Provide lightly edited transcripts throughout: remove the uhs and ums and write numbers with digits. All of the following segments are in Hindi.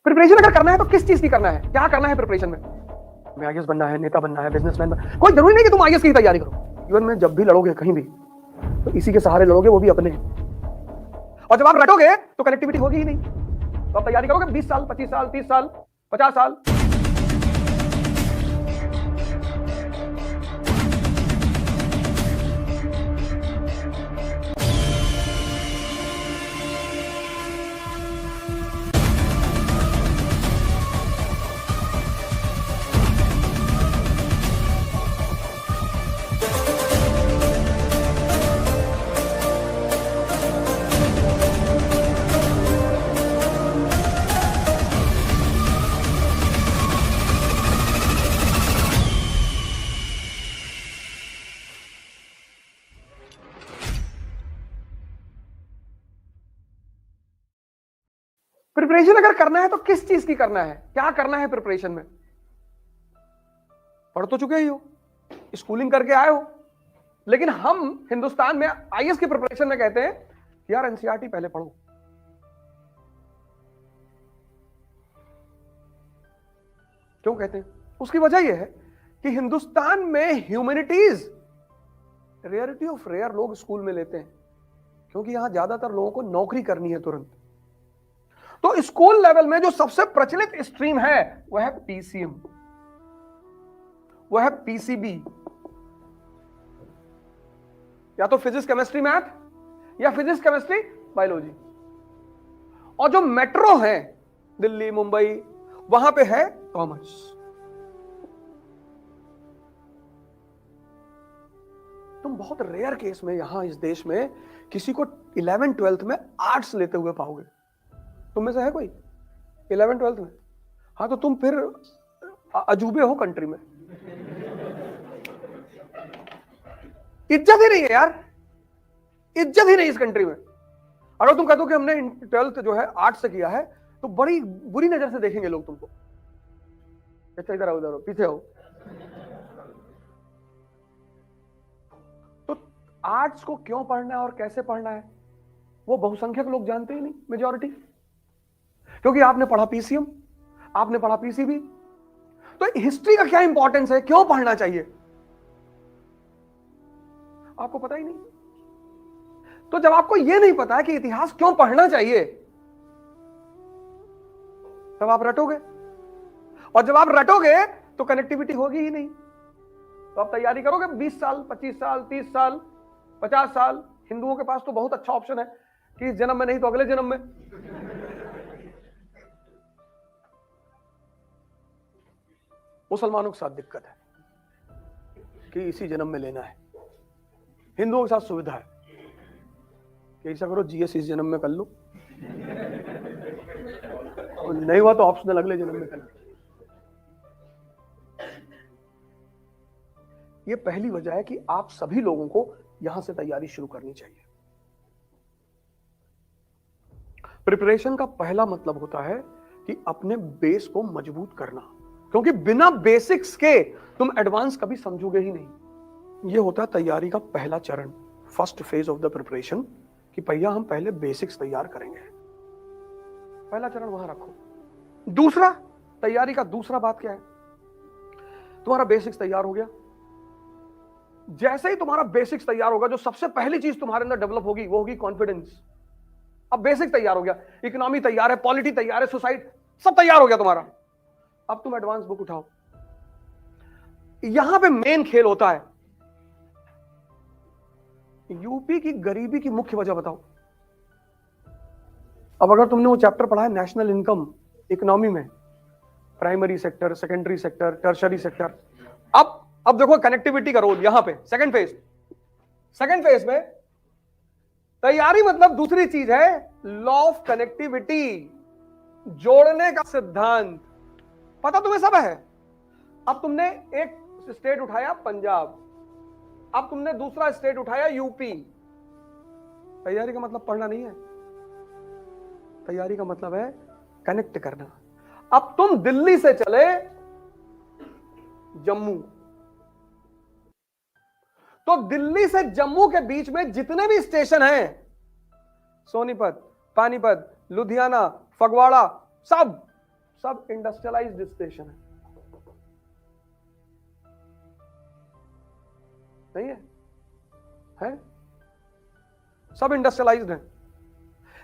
प्रिपरेशन अगर करना है तो किस चीज की करना है, क्या करना है प्रिपरेशन में? हमें आईएएस बनना है, नेता बनना है, बिजनेसमैन बनना, कोई जरूरी नहीं कि तुम आईएएस की तैयारी करो। जीवन में जब भी लड़ोगे कहीं भी तो इसी के सहारे लड़ोगे, वो भी अपने। और जब आप रटोगे तो कनेक्टिविटी होगी ही नहीं। तो आप तैयारी करोगे 20 साल, 25 साल, 30 साल, 50 साल। प्रिपरेशन अगर करना है तो किस चीज की करना है, क्या करना है प्रिपरेशन में? पढ़ तो चुके ही हो, स्कूलिंग करके आए हो, लेकिन हम हिंदुस्तान में आईएएस की प्रिपरेशन में कहते हैं यार एनसीईआरटी पहले पढ़ो। क्यों कहते हैं? उसकी वजह यह है कि हिंदुस्तान में ह्यूमैनिटीज रेयरिटी ऑफ रेयर लोग स्कूल में लेते हैं, क्योंकि यहां ज्यादातर लोगों को नौकरी करनी है तुरंत। तो स्कूल लेवल में जो सबसे प्रचलित स्ट्रीम है वह है पीसीएम, वह है पीसीबी, या तो फिजिक्स केमिस्ट्री मैथ या फिजिक्स केमिस्ट्री बायोलॉजी। और जो मेट्रो है दिल्ली मुंबई, वहां पे है कॉमर्स। तुम बहुत रेयर केस में यहां इस देश में किसी को 11th 12th में आर्ट्स लेते हुए पाओगे। तुम में से है कोई 11th 12th में? हाँ, तो तुम फिर अजूबे हो कंट्री में। इज्जत ही नहीं है यार, इज्जत ही नहीं इस कंट्री में। अगर तुम कहते हो कि हमने 12th जो है आर्ट्स से किया है तो बड़ी बुरी नजर से देखेंगे लोग तुमको। अच्छा इधर आओ, इधर आओ, पीछे आओ। तो आर्ट्स को क्यों पढ़ना है और कैसे पढ़ना है वो बहुसंख्यक लोग जानते ही नहीं, मेजॉरिटी। क्योंकि आपने पढ़ा पीसीएम, आपने पढ़ा पीसीबी। तो हिस्ट्री का क्या इंपॉर्टेंस है, क्यों पढ़ना चाहिए, आपको पता ही नहीं। तो जब आपको यह नहीं पता है कि इतिहास क्यों पढ़ना चाहिए, तब आप रटोगे, और जब आप रटोगे तो कनेक्टिविटी होगी ही नहीं। तो आप तैयारी करोगे 20 साल, 25 साल, 30 साल, 50 साल। हिंदुओं के पास तो बहुत अच्छा ऑप्शन है कि इस जन्म में नहीं तो अगले जन्म में। मुसलमानों के साथ दिक्कत है कि इसी जन्म में लेना है। हिंदुओं के साथ सुविधा है कि ऐसा करो जीएस इस जन्म में कर लो, और नहीं हुआ तो ऑप्शनल अगले जन्म में कर लो। ये पहली वजह है कि आप सभी लोगों को यहां से तैयारी शुरू करनी चाहिए। प्रिपरेशन का पहला मतलब होता है कि अपने बेस को मजबूत करना, क्योंकि बिना बेसिक्स के तुम एडवांस कभी समझोगे ही नहीं। यह होता है तैयारी का पहला चरण, first phase of the preparation, कि भैया हम पहले बेसिक्स तैयार करेंगे। पहला चरण वहां रखो। दूसरा, तैयारी का दूसरा बात क्या है? तुम्हारा बेसिक्स तैयार हो गया। जैसे ही तुम्हारा बेसिक्स तैयार होगा, जो सबसे पहली चीज तुम्हारे अंदर डेवलप होगी वो होगी कॉन्फिडेंस। अब बेसिक तैयार हो गया, इकोनॉमी तैयार है, पॉलिटी तैयार है, सोसाइटी सब तैयार हो गया तुम्हारा। अब तुम एडवांस बुक उठाओ। यहां पे मेन खेल होता है। यूपी की गरीबी की मुख्य वजह बताओ। अब अगर तुमने वो चैप्टर पढ़ा है नेशनल इनकम इकोनॉमी में, primary sector, secondary sector, tertiary sector, अब देखो कनेक्टिविटी का रोल यहां पे। सेकंड फेज में तैयारी मतलब दूसरी चीज है लॉ ऑफ कनेक्टिविटी, जोड़ने का सिद्धांत। पता तुम्हें सब है। अब तुमने एक स्टेट उठाया पंजाब, अब तुमने दूसरा स्टेट उठाया यूपी। तैयारी का मतलब पढ़ना नहीं है, तैयारी का मतलब है कनेक्ट करना। अब तुम दिल्ली से चले जम्मू, तो दिल्ली से जम्मू के बीच में जितने भी स्टेशन हैं, सोनीपत, पानीपत, लुधियाना, फगवाड़ा, सब सब इंडस्ट्रियलाइज्ड स्टेशन नहीं है? सब इंडस्ट्रियलाइज्ड है।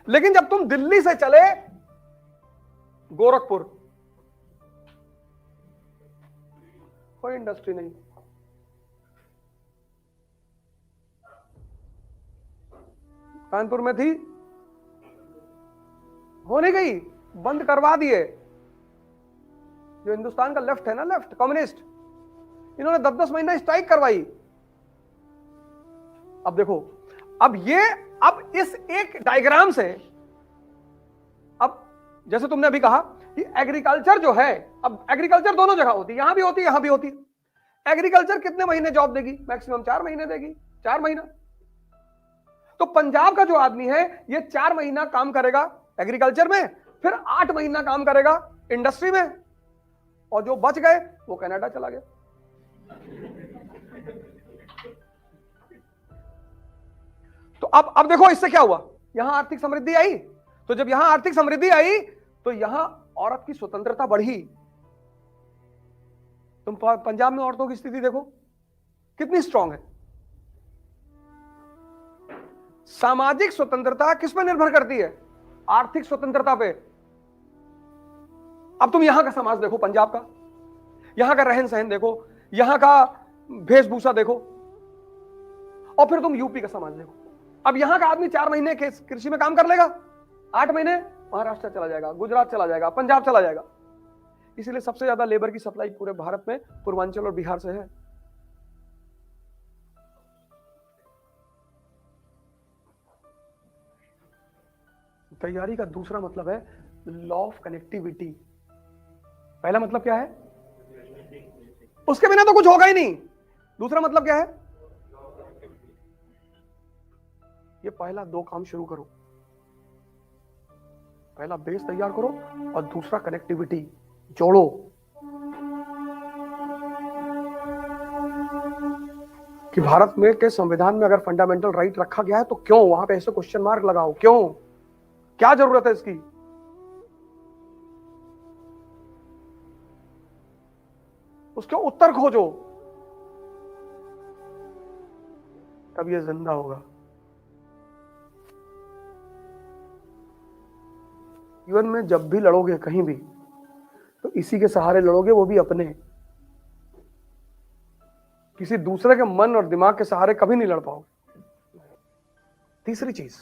लेकिन जब तुम दिल्ली से चले गोरखपुर, कोई इंडस्ट्री नहीं। कानपुर में थी, हो नहीं गई, बंद करवा दिए। जो हिंदुस्तान का लेफ्ट है ना, लेफ्ट कम्युनिस्ट, इन्होंने 10-10 महीना स्ट्राइक करवाई। अब देखो, अब इस एक डायग्राम से, अब जैसे तुमने अभी कहा कि एग्रीकल्चर जो है, अब एग्रीकल्चर दोनों जगह होती है, यहां भी होती है, यहां भी होती है। एग्रीकल्चर कितने महीने जॉब देगी? मैक्सिमम 4 महीने देगी, 4 महीना। तो पंजाब का जो आदमी है, ये 4 महीना काम करेगा एग्रीकल्चर में, फिर 8 महीना काम करेगा इंडस्ट्री में, और जो बच गए वो कनाडा चला गया। तो अब देखो इससे क्या हुआ, यहां आर्थिक समृद्धि आई। तो जब यहां आर्थिक समृद्धि आई तो यहां औरत की स्वतंत्रता बढ़ी। तुम पंजाब में औरतों की स्थिति देखो कितनी स्ट्रांग है। सामाजिक स्वतंत्रता किस पर निर्भर करती है? आर्थिक स्वतंत्रता पे। अब तुम यहां का समाज देखो, पंजाब का, यहां का रहन सहन देखो, यहां का वेशभूषा देखो, और फिर तुम यूपी का समाज देखो। अब यहां का आदमी 4 महीने के कृषि में काम कर लेगा, 8 महीने महाराष्ट्र चला जाएगा, गुजरात चला जाएगा, पंजाब चला जाएगा। इसीलिए सबसे ज्यादा लेबर की सप्लाई पूरे भारत में पूर्वांचल और बिहार से है। तैयारी का दूसरा मतलब है लॉ ऑफ कनेक्टिविटी। पहला मतलब क्या है? उसके बिना तो कुछ होगा ही नहीं। दूसरा मतलब क्या है? ये पहला 2 काम शुरू करो। पहला बेस तैयार करो और दूसरा कनेक्टिविटी जोड़ो। कि भारत में के संविधान में अगर फंडामेंटल राइट रखा गया है तो क्यों वहां पे ऐसे क्वेश्चन मार्क लगाओ, क्यों, क्या जरूरत है इसकी? उसके उत्तर खोजो, तब ये जिंदा होगा। जीवन में जब भी लड़ोगे कहीं भी, तो इसी के सहारे लड़ोगे, वो भी अपने। किसी दूसरे के मन और दिमाग के सहारे कभी नहीं लड़ पाओगे। तीसरी चीज,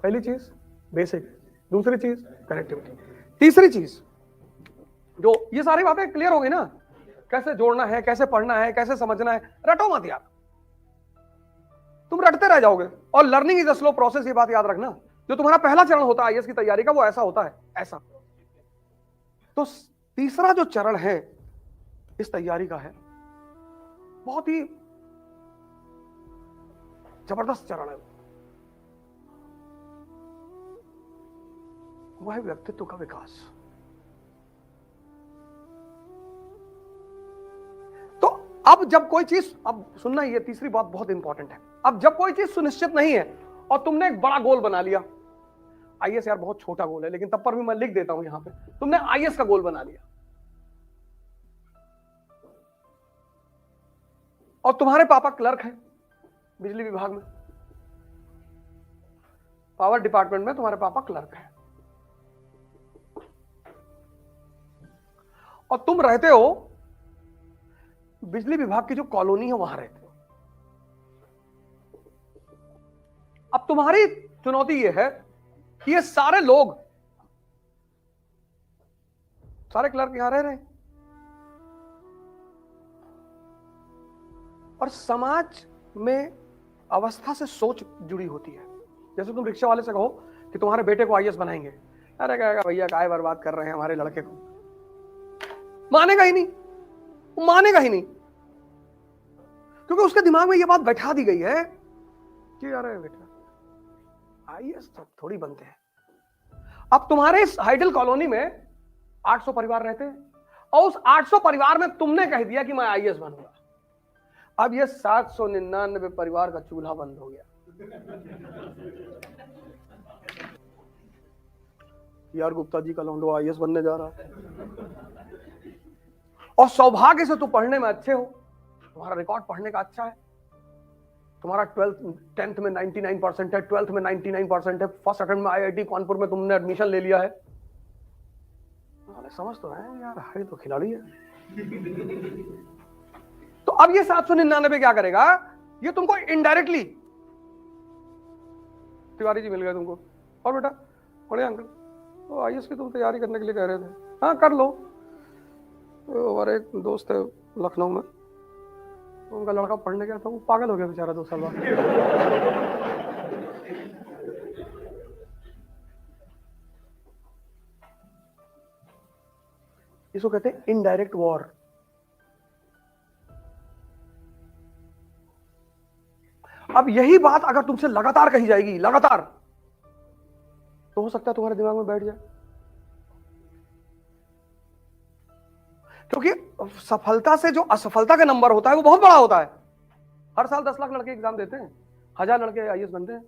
पहली चीज बेसिक, दूसरी चीज कनेक्टिविटी, तीसरी चीज, जो ये सारी बातें क्लियर हो गई ना, कैसे जोड़ना है, कैसे पढ़ना है, कैसे समझना है। रटो मत यार, तुम रटते रह जाओगे। और learning is a slow process, ये बात याद रखना। जो तुम्हारा पहला चरण होता है आईएएस की तैयारी का, वो ऐसा होता है, ऐसा। तो तीसरा जो चरण है इस तैयारी का है, बहुत ही जबरदस्त चरण है। वो है व्यक्तित्व का विकास। तो अब जब कोई चीज, अब सुनना, ये तीसरी बात बहुत इंपॉर्टेंट है। अब जब कोई चीज सुनिश्चित नहीं है और तुमने एक बड़ा गोल बना लिया, आईएएस यार बहुत छोटा गोल है, लेकिन तब पर भी मैं लिख देता हूं यहां पे, तुमने आईएएस का गोल बना लिया और तुम्हारे पापा क्लर्क हैं बिजली विभाग में, पावर डिपार्टमेंट में तुम्हारे पापा क्लर्क हैं, और तुम रहते हो बिजली विभाग की जो कॉलोनी है वहां रहते हो। अब तुम्हारी चुनौती यह है कि ये सारे लोग, सारे क्लर्क यहां रह रहे हैं, और समाज में अवस्था से सोच जुड़ी होती है। जैसे तुम रिक्शा वाले से कहो कि तुम्हारे बेटे को आईएएस बनाएंगे, अरे कहेगा भैया काय बर्बाद कर रहे हैं हमारे लड़के को, मानेगा ही नहीं, वो मानेगा ही नहीं, क्योंकि उसके दिमाग में ये बात बैठा दी गई है कि अरे बेटा आईएएस तो थोड़ी बनते हैं। अब तुम्हारे इस हाइडल कॉलोनी में 800 परिवार रहते हैं, और उस 800 परिवार में तुमने कह दिया कि मैं आईएएस बनूंगा। अब ये 799 परिवार का चूल्हा बंद हो गया। यार गुप्ता जी का लौंडो आईएएस बनने जा रहा है, और सौभाग्य से तुम पढ़ने में अच्छे हो, तुम्हारा रिकॉर्ड पढ़ने का अच्छा है, तुम्हारा 10th में 99% है, 12th में 99% है, फर्स्ट अटेम्प्ट में आईआईटी कानपुर में तुमने एडमिशन ले लिया है। अरे समझ तो है यार, है तो खिलाड़ी है। तो अब ये 799 क्या करेगा, ये तुमको इनडायरेक्टली, तिवारी जी मिल गए तुमको, और बेटा बड़े अंकल तो आईएएस की तुम तैयारी करने के लिए कह रहे थे, हाँ कर लो। तो हमारे एक दोस्त है लखनऊ में, उनका लड़का पढ़ने गया था, वो पागल हो गया बेचारा 2 साल बाद। इसको कहते हैं इनडायरेक्ट वॉर। अब यही बात अगर तुमसे लगातार कही जाएगी, लगातार, तो हो सकता है तुम्हारे दिमाग में बैठ जाए, क्योंकि सफलता से जो असफलता का नंबर होता है वो बहुत बड़ा होता है। हर साल 10 लाख लड़के एग्जाम देते हैं, 1000 लड़के आईएएस बनते हैं।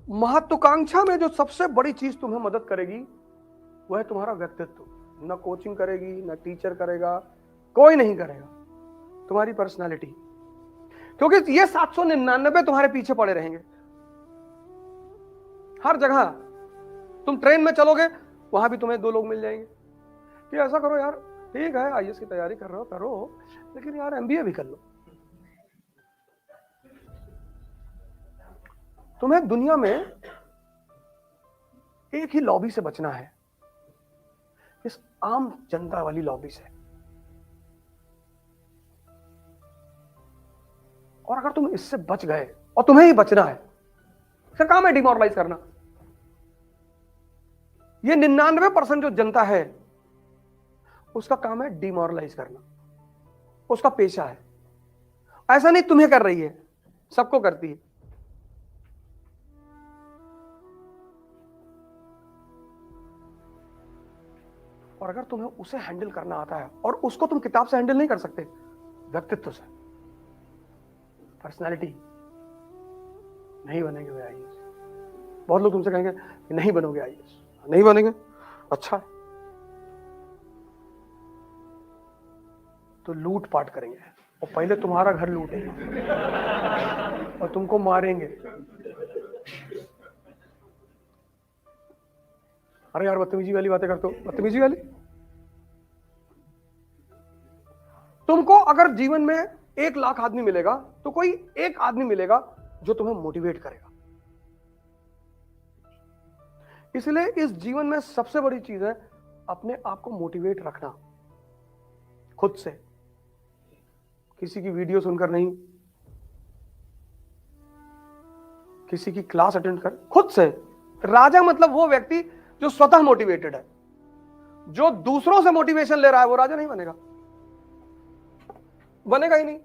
महत्वाकांक्षा में जो सबसे बड़ी चीज तुम्हें मदद करेगी वह है तुम्हारा व्यक्तित्व। न कोचिंग करेगी, न टीचर करेगा, कोई नहीं करेगा, तुम्हारी पर्सनालिटी। क्योंकि ये 799 तुम्हारे पीछे पड़े रहेंगे हर जगह। तुम ट्रेन में चलोगे, वहां भी तुम्हें 2 लोग मिल जाएंगे कि ऐसा करो यार, ठीक है आईएएस की तैयारी कर रहे हो करो, लेकिन यार एमबीए भी कर लो। तुम्हें दुनिया में एक ही लॉबी से बचना है, इस आम जनता वाली लॉबी से। और अगर तुम इससे बच गए, और तुम्हें ही बचना है, इसका काम है डिमोरलाइज करना। ये 99% जो जनता है उसका काम है डिमोरलाइज करना, उसका पेशा है। ऐसा नहीं तुम्हें कर रही है, सबको करती है। और अगर तुम्हें उसे हैंडल करना आता है, और उसको तुम किताब से हैंडल नहीं कर सकते, व्यक्तित्व से, पर्सनालिटी, नहीं बनेंगे वे आईएएस। बहुत लोग तुमसे कहेंगे कि नहीं बनोगे आईएएस, नहीं बनेंगे, अच्छा है, तो लूट पाट करेंगे, और पहले तुम्हारा घर लूटेंगे और तुमको मारेंगे। अरे यार बदतमीजी वाली बातें करते हो, बदतमीजी वाली। तुमको अगर जीवन में 1 लाख आदमी मिलेगा, तो कोई एक आदमी मिलेगा जो तुम्हें मोटिवेट करेगा। इसलिए इस जीवन में सबसे बड़ी चीज है अपने आप को मोटिवेट रखना, खुद से, किसी की वीडियो सुनकर नहीं, किसी की क्लास अटेंड कर, खुद से। राजा मतलब वो व्यक्ति जो स्वतः मोटिवेटेड है। जो दूसरों से मोटिवेशन ले रहा है वो राजा नहीं बनेगा, बनेगा ही नहीं,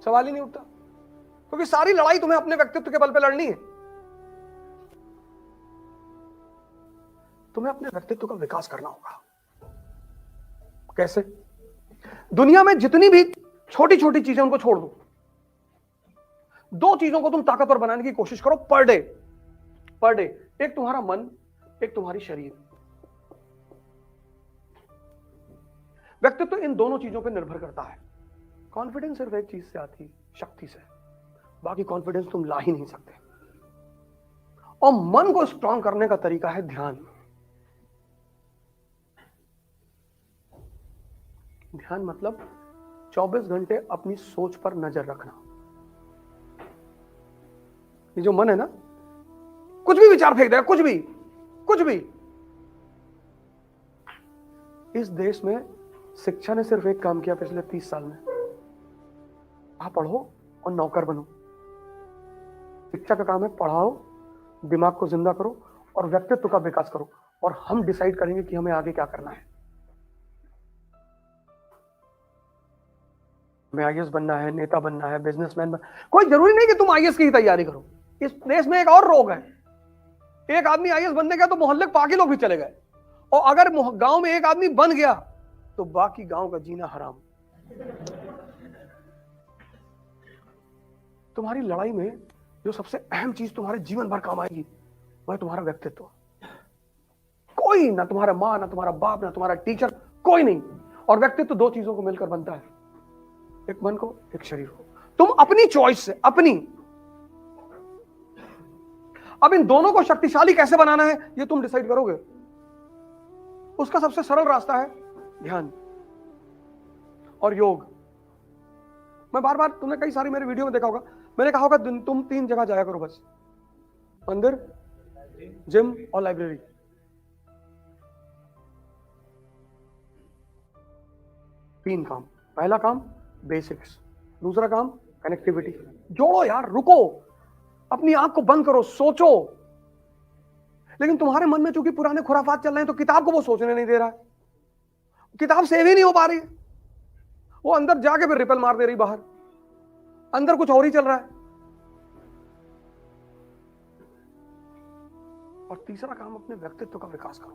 सवाल ही नहीं उठता। क्योंकि सारी लड़ाई तुम्हें अपने व्यक्तित्व के बल पे लड़नी है। तुम्हें अपने व्यक्तित्व का विकास करना होगा। कैसे? दुनिया में जितनी भी छोटी छोटी चीजें उनको छोड़ दो, 2 चीजों को तुम ताकतवर बनाने की कोशिश करो पर डे। एक तुम्हारा मन, एक तुम्हारी शरीर। व्यक्तित्व इन दोनों चीजों पर निर्भर करता है। कॉन्फिडेंस सिर्फ एक चीज से आती, शक्ति से। बाकी कॉन्फिडेंस तुम ला ही नहीं सकते। और मन को स्ट्रांग करने का तरीका है ध्यान। ध्यान मतलब 24 घंटे अपनी सोच पर नजर रखना। ये जो मन है ना, कुछ भी विचार फेंक देगा, कुछ भी। इस देश में शिक्षा ने सिर्फ एक काम किया पिछले 30 साल में, आप पढ़ो और नौकर बनो। शिक्षा का काम है पढ़ाओ, दिमाग को जिंदा करो और व्यक्तित्व का विकास करो, और हम डिसाइड करेंगे कि हमें आगे क्या करना है। हमें आईएएस बनना है, नेता बनना है, बिजनेसमैन बनना। कोई जरूरी नहीं कि तुम आईएएस की ही तैयारी करो। इस देश में एक और रोग है, एक आदमी आईएएस बनने गया तो मोहल्ले के बाकी लोग भी चले गए, और अगर गांव में एक आदमी बन गया तो बाकी गांव का जीना हराम। तुम्हारी लड़ाई में जो सबसे अहम चीज तुम्हारे जीवन भर काम आएगी वह तुम्हारा व्यक्तित्व। कोई ना तुम्हारा माँ, ना तुम्हारा बाप, ना तुम्हारा टीचर, कोई नहीं। और व्यक्तित्व दो चीजों को मिलकर बनता है, एक मन को, एक शरीर को। तुम अपनी चॉइस से, अपनी, अब इन दोनों को शक्तिशाली कैसे बनाना है ये तुम डिसाइड करोगे। उसका सबसे सरल रास्ता है ध्यान और योग। मैं बार बार, तुमने कई सारी मेरे वीडियो में देखा होगा, मैंने कहा होगा तुम 3 जगह जाया करो बस, मंदिर, जिम और लाइब्रेरी। तीन काम। पहला काम बेसिक्स, दूसरा काम कनेक्टिविटी। जोड़ो यार, रुको, अपनी आंख को बंद करो, सोचो। लेकिन तुम्हारे मन में चूंकि पुराने खुराफात चल रहे हैं तो किताब को वो सोचने नहीं दे रहा है, किताब सेव ही नहीं हो पा रही है, वो अंदर जाके फिर रिपल मार दे रही बाहर, अंदर कुछ और ही चल रहा है। और तीसरा काम, अपने व्यक्तित्व का विकास करो,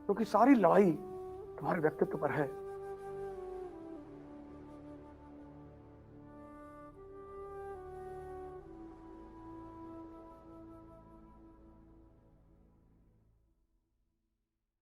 क्योंकि सारी लड़ाई तुम्हारे व्यक्तित्व पर है।